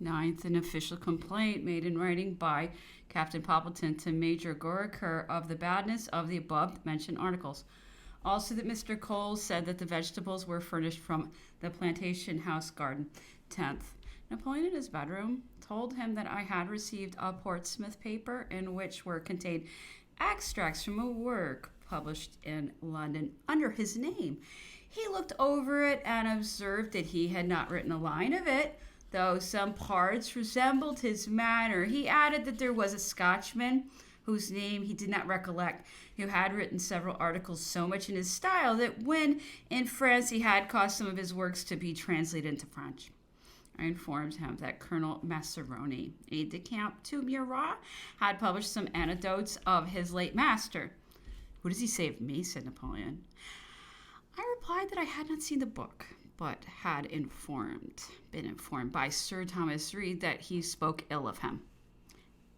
Ninth, an official complaint made in writing by Captain Poppleton to Major Goriker of the badness of the above-mentioned articles. Also that Mr. Cole said that the vegetables were furnished from the plantation house garden. 10th, Napoleon in his bedroom told him that I had received a Portsmouth paper in which were contained extracts from a work published in London under his name. He looked over it and observed that he had not written a line of it, though some parts resembled his manner. He added that there was a Scotchman, whose name he did not recollect, who had written several articles so much in his style that when in France he had caused some of his works to be translated into French. I informed him that Colonel Massaroni, aide-de-camp to Murat, had published some anecdotes of his late master. What does he say of me? Said Napoleon. I replied that I had not seen the book, but had been informed by Sir Thomas Reed that he spoke ill of him.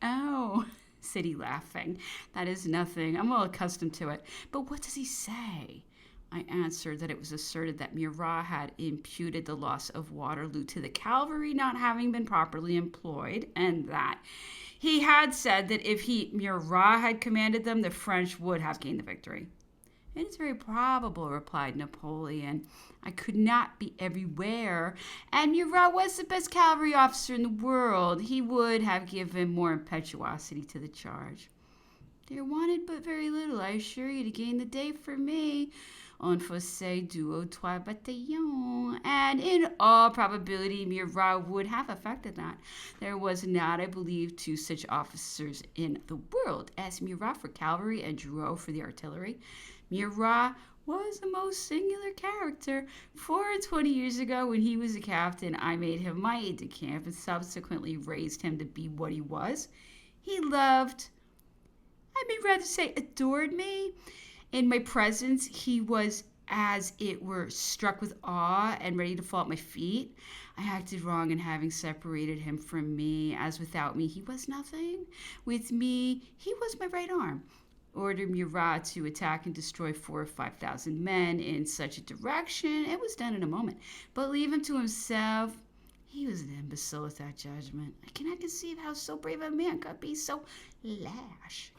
Oh, said he, laughing, that is nothing. I'm well accustomed to it. But what does he say? I answered that it was asserted that Murat had imputed the loss of Waterloo to the cavalry not having been properly employed, and that he had said that if Murat had commanded them, the French would have gained the victory. It is very probable, replied Napoleon. I could not be everywhere, and Murat was the best cavalry officer in the world. He would have given more impetuosity to the charge. There wanted but very little, I assure you, to gain the day for me. On faisait 2 ou 3 bataillons, and in all probability Murat would have effected that. There was not, I believe, 2 such officers in the world as Murat for cavalry and Drouot for the artillery. Murat was a most singular character. 24 years ago, when he was a captain, I made him my aide-de-camp and subsequently raised him to be what he was. He loved, I may rather say adored me. In my presence, he was, as it were, struck with awe and ready to fall at my feet. I acted wrong in having separated him from me, as without me he was nothing. With me, he was my right arm. Ordered Murat to attack and destroy 4,000 or 5,000 men in such a direction. It was done in a moment. But leave him to himself. He was an imbecile without judgment. I cannot conceive how so brave a man could be so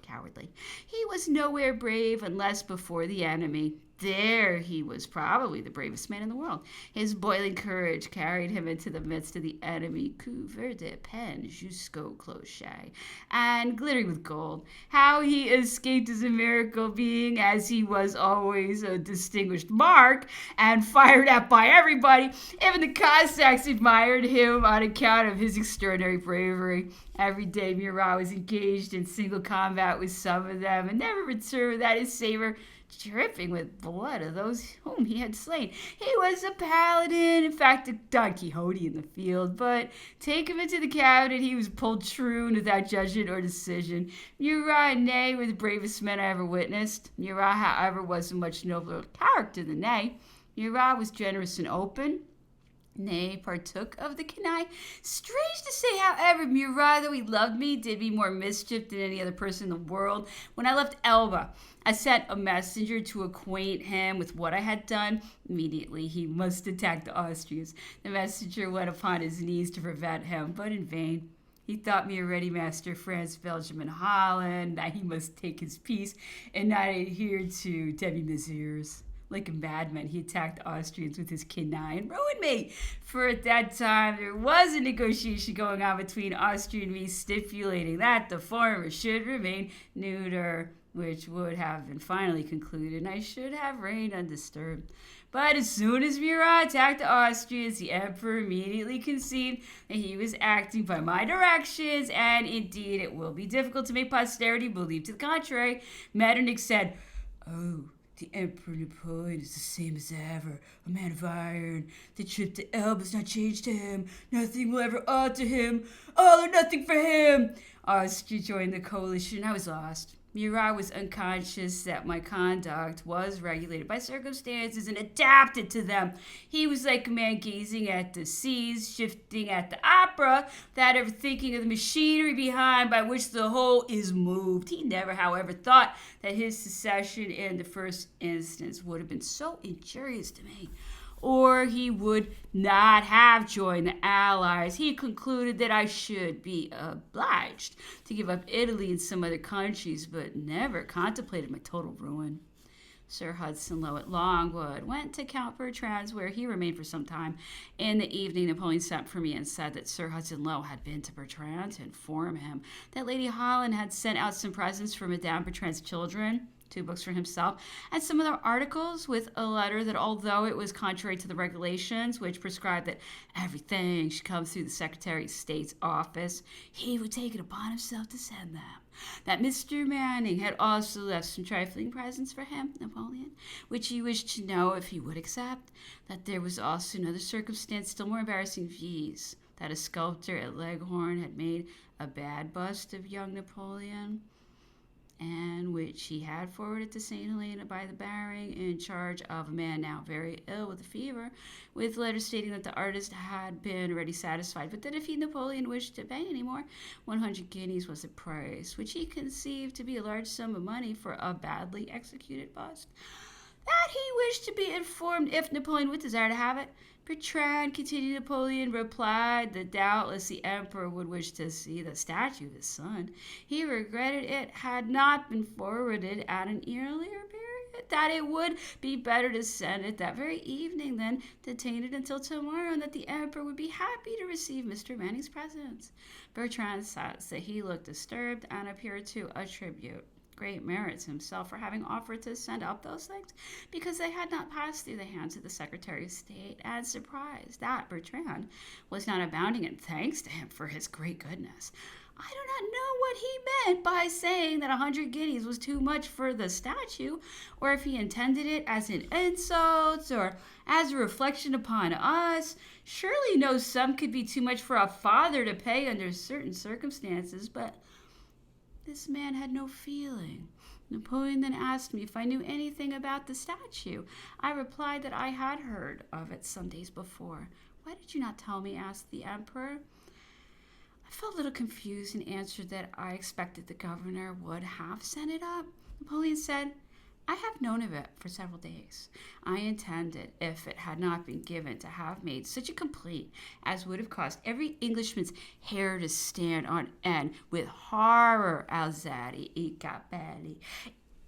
cowardly. He was nowhere brave unless before the enemy. There he was probably the bravest man in the world. His boiling courage carried him into the midst of the enemy, couvert de peine jusqu'au clocher, and glittering with gold. How he escaped is a miracle, being, as he was always, a distinguished mark, and fired at by everybody. Even the Cossacks admired him on account of his extraordinary bravery. Every day Murat was engaged in single combat with some of them, and never returned without his saber dripping with blood of those whom he had slain. He was a paladin, in fact a Don Quixote in the field, but take him into the cabinet, he was poltroon without judgment or decision. Murat and Ney were the bravest men I ever witnessed. Murat, however, was a much nobler character than Ney. Murat was generous and open. Ney partook of the canaille. Strange to say, however, Murat, though he loved me, did me more mischief than any other person in the world. When I left Elba, I sent a messenger to acquaint him with what I had done. Immediately, he must attack the Austrians. The messenger went upon his knees to prevent him, but in vain. He thought me already master of France, Belgium, and Holland, that he must take his peace and not adhere to demi-mesures. Like a madman, he attacked the Austrians with his canaille and ruined me. For at that time, there was a negotiation going on between Austria and me stipulating that the former should remain neuter, which would have been finally concluded, and I should have reigned undisturbed. But as soon as Murat attacked the Austrians, the emperor immediately conceived that he was acting by my directions, and indeed it will be difficult to make posterity believe to the contrary. Metternich said, "Oh, the Emperor Napoleon is the same as ever, a man of iron. The trip to Elba has not changed him. Nothing will ever alter him. All or nothing for him." Austria joined the coalition. I was lost. Murat was unconscious that my conduct was regulated by circumstances and adapted to them. He was like a man gazing at the seas, shifting at the opera, without ever thinking of the machinery behind by which the whole is moved. He never, however, thought that his secession in the first instance would have been so injurious to me, or he would not have joined the Allies. He concluded that I should be obliged to give up Italy and some other countries, but never contemplated my total ruin. Sir Hudson Lowe at Longwood went to Count Bertrand's, where he remained for some time. In the evening, Napoleon sent for me and said that Sir Hudson Lowe had been to Bertrand to inform him that Lady Holland had sent out some presents for Madame Bertrand's children, 2 books for himself, and some other articles, with a letter that, although it was contrary to the regulations, which prescribed that everything should come through the Secretary of State's office, he would take it upon himself to send them. That Mr. Manning had also left some trifling presents for him, Napoleon, which he wished to know if he would accept. That there was also another circumstance still more embarrassing, viz., that a sculptor at Leghorn had made a bad bust of young Napoleon, and which he had forwarded to St. Helena by the Baring in charge of a man now very ill with a fever, with letters stating that the artist had been already satisfied, but that if he, Napoleon, wished to pay any more, 100 guineas was the price, which he conceived to be a large sum of money for a badly executed bust. That he wished to be informed if Napoleon would desire to have it. Bertrand, continued Napoleon, replied that doubtless the emperor would wish to see the statue of his son. He regretted it had not been forwarded at an earlier period, that it would be better to send it that very evening than detain it until tomorrow, and that the emperor would be happy to receive Mr. Manning's presents. Bertrand says that he looked disturbed and appeared to attribute great merits himself for having offered to send up those things, because they had not passed through the hands of the Secretary of State, and surprised that Bertrand was not abounding in thanks to him for his great goodness. I do not know what he meant by saying that 100 guineas was too much for the statue, or if he intended it as an insult or as a reflection upon us. Surely no sum could be too much for a father to pay under certain circumstances, but this man had no feeling. Napoleon then asked me if I knew anything about the statue. I replied that I had heard of it some days before. Why did you not tell me? Asked the emperor. I felt a little confused and answered that I expected the governor would have sent it up. Napoleon said, I have known of it for several days. I intended, if it had not been given, to have made such a complaint as would have caused every Englishman's hair to stand on end with horror. Alzati I capelli.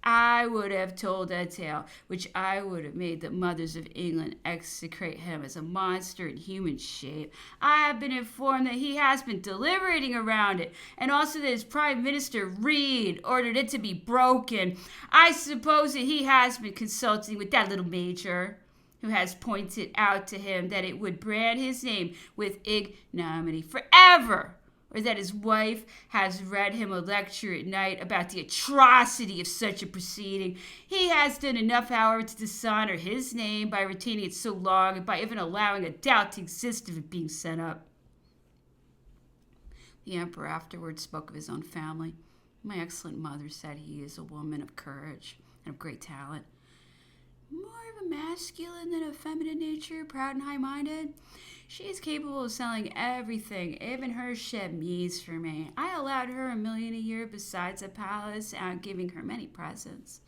I would have told a tale which I would have made the mothers of England execrate him as a monster in human shape. I have been informed that he has been deliberating around it, and also that his Prime Minister Reed ordered it to be broken. I suppose that he has been consulting with that little major, who has pointed out to him that it would brand his name with ignominy forever, or that his wife has read him a lecture at night about the atrocity of such a proceeding. He has done enough, however, to dishonor his name by retaining it so long, and by even allowing a doubt to exist of it being sent up. The emperor afterwards spoke of his own family. My excellent mother said he is a woman of courage and of great talent. More of a masculine than a feminine nature, proud and high-minded. She is capable of selling everything, even her chemise for me. I allowed her $1 million a year besides a palace, and giving her many presents.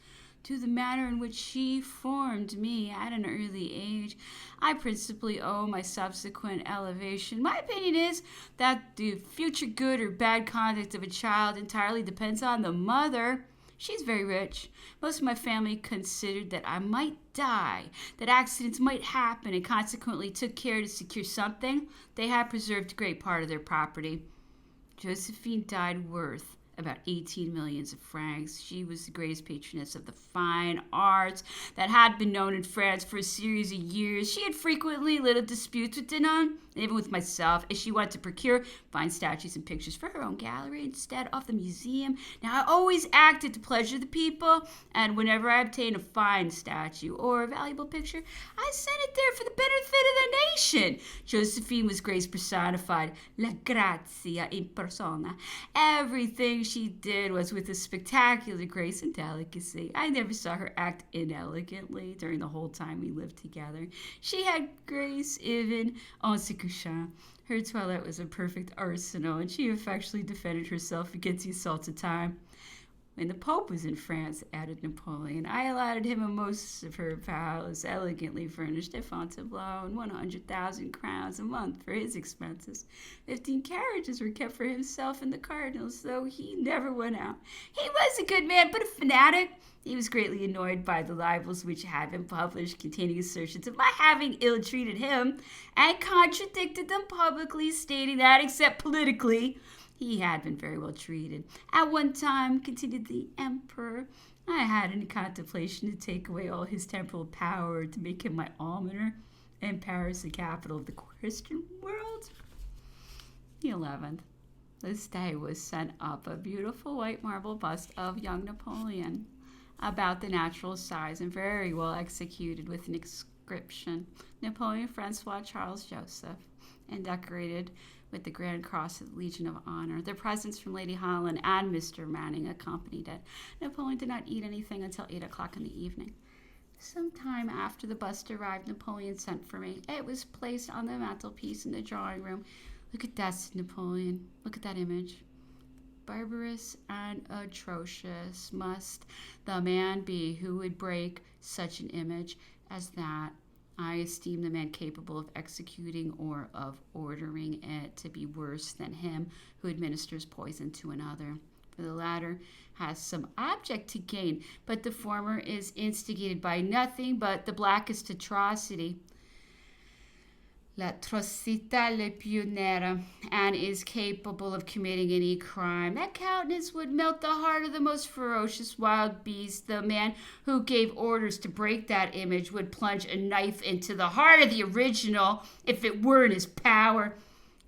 To the manner in which she formed me at an early age, I principally owe my subsequent elevation. My opinion is that the future good or bad conduct of a child entirely depends on the mother. She's very rich. Most of my family considered that I might die, that accidents might happen, and consequently took care to secure something. They had preserved a great part of their property. Josephine died worth about 18 millions of francs. She was the greatest patroness of the fine arts that had been known in France for a series of years. She had frequently little disputes with Denon, even with myself, as she wanted to procure fine statues and pictures for her own gallery instead of the museum. Now, I always acted to pleasure the people, and whenever I obtained a fine statue or a valuable picture, I sent it there for the benefit of the nation. Josephine was grace personified, la grazia in persona. Everything she did was with a spectacular grace and delicacy. I never saw her act inelegantly during the whole time we lived together. She had grace even en se couchant. Her toilette was a perfect arsenal, and she effectually defended herself against the assaults of time. When the Pope was in France, added Napoleon, I allotted him a most superb palace, elegantly furnished at Fontainebleau, and 100,000 crowns a month for his expenses. 15 carriages were kept for himself and the cardinals, though he never went out. He was a good man, but a fanatic. He was greatly annoyed by the libels which had been published containing assertions of my having ill-treated him, and contradicted them publicly, stating that, except politically, he had been very well treated. At one time, continued the emperor, I had in contemplation to take away all his temporal power, to make him my almoner, and Paris the capital of the Christian world. The 11th. This day was sent up a beautiful white marble bust of young Napoleon, about the natural size and very well executed, with an inscription, Napoleon Francois Charles Joseph, and decorated with the Grand Cross of the Legion of Honor. The presents from Lady Holland and Mr. Manning accompanied it. Napoleon did not eat anything until 8 o'clock in the evening. Some time after the bust arrived, Napoleon sent for me. It was placed on the mantelpiece in the drawing room. Look at that, said Napoleon. Look at that image. Barbarous and atrocious must the man be who would break such an image as that. I esteem the man capable of executing or of ordering it to be worse than him who administers poison to another. For the latter has some object to gain, but the former is instigated by nothing but the blackest atrocity, l'atrocità le più nera, and is capable of committing any crime. That countenance would melt the heart of the most ferocious wild beast. The man who gave orders to break that image would plunge a knife into the heart of the original if it were in his power.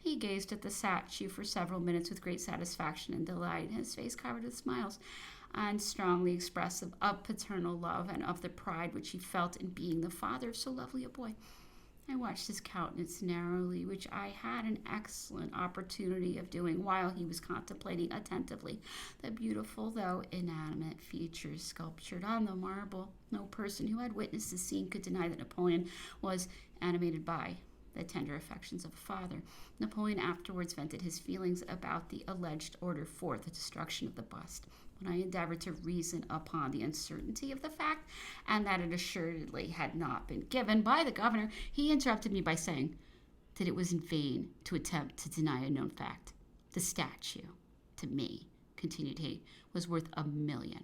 He gazed at the statue for several minutes with great satisfaction and delight, his face covered with smiles, and strongly expressive of paternal love and of the pride which he felt in being the father of so lovely a boy. I watched his countenance narrowly, which I had an excellent opportunity of doing while he was contemplating attentively the beautiful, though inanimate, features sculptured on the marble. No person who had witnessed the scene could deny that Napoleon was animated by the tender affections of a father. Napoleon afterwards vented his feelings about the alleged order for the destruction of the bust. When I endeavored to reason upon the uncertainty of the fact, and that it assuredly had not been given by the governor, he interrupted me by saying that it was in vain to attempt to deny a known fact. The statue, to me, continued he, was worth £1,000,000,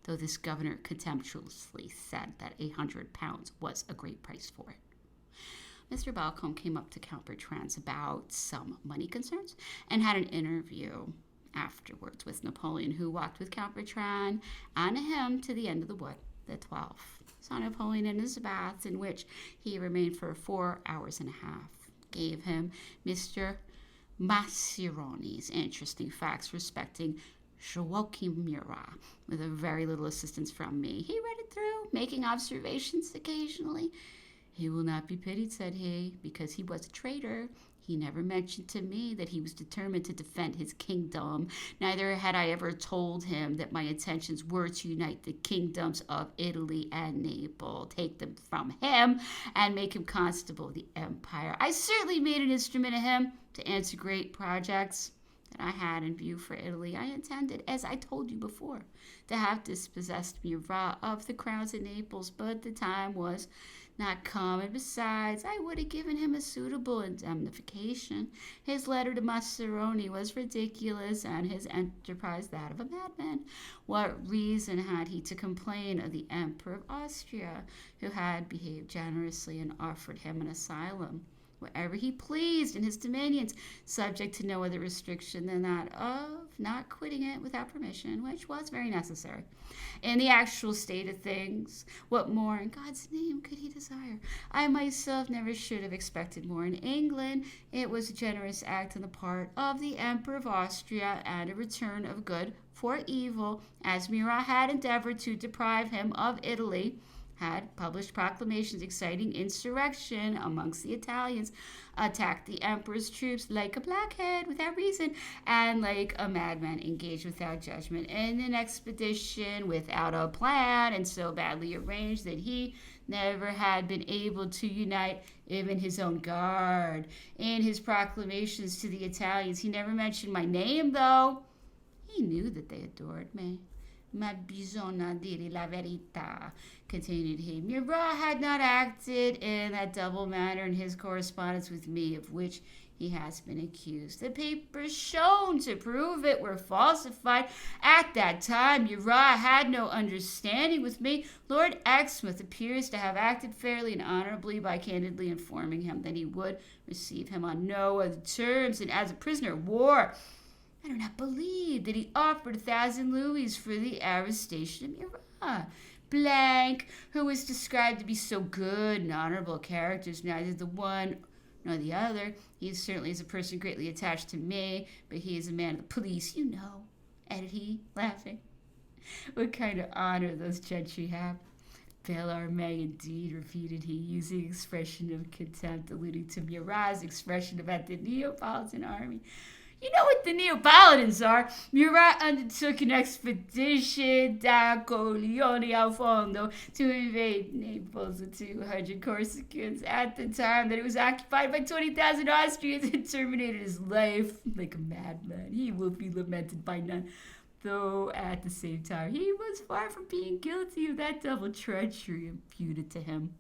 though this governor contemptuously said that £800 was a great price for it. Mr. Balcombe came up to Count Bertrand's about some money concerns, and had an interview afterwards with Napoleon, who walked with Count Bertrand and him to the end of the wood. The 12th saw Napoleon in his bath, in which he remained for 4 hours and a half. Gave him Mr. Massironi's interesting facts respecting Joachim Murat, with a very little assistance from me. He read it through, making observations occasionally. He will not be pitied, said he, because he was a traitor. He never mentioned to me that he was determined to defend his kingdom. Neither had I ever told him that my intentions were to unite the kingdoms of Italy and Naples, take them from him, and make him constable of the empire. I certainly made an instrument of him to answer great projects that I had in view for Italy. I intended, as I told you before, to have dispossessed Murat of the crowns of Naples, but the time was not come, and besides, I would have given him a suitable indemnification. His letter to Massaroni was ridiculous, and his enterprise that of a madman. What reason had he to complain of the Emperor of Austria, who had behaved generously and offered him an asylum wherever he pleased in his dominions, subject to no other restriction than that of not quitting it without permission, which was very necessary in the actual state of things? What more in God's name could he desire? I myself never should have expected more in England. It was a generous act on the part of the Emperor of Austria, and a return of good for evil, as Murat had endeavored to deprive him of Italy, had published proclamations exciting insurrection amongst the Italians, attacked the emperor's troops like a blockhead without reason, and like a madman engaged without judgment in an expedition without a plan, and so badly arranged that he never had been able to unite even his own guard. In his proclamations to the Italians, he never mentioned my name, though. He knew that they adored me, Ma bisogna dire la verità, continued he. Murat had not acted in that double manner in his correspondence with me, of which he has been accused. The papers shown to prove it were falsified. At that time, Murat had no understanding with me. Lord Exmouth appears to have acted fairly and honorably by candidly informing him that he would receive him on no other terms and as a prisoner of war. I do not believe that he offered 1,000 louis for the arrestation of Murat. Blank, who was described to be so good and honorable characters, neither the one nor the other. He certainly is a person greatly attached to me, but he is a man of the police, you know, added he, laughing. What kind of honor those gentry have. Belle armée, indeed, repeated he, using expression of contempt, alluding to Murat's expression about the Neapolitan army. You know what the Neapolitans are. Murat undertook an expedition da Coglione al Fondo to invade Naples with 200 Corsicans at the time that it was occupied by 20,000 Austrians and terminated his life like a madman. He will be lamented by none, though at the same time he was far from being guilty of that double treachery imputed to him.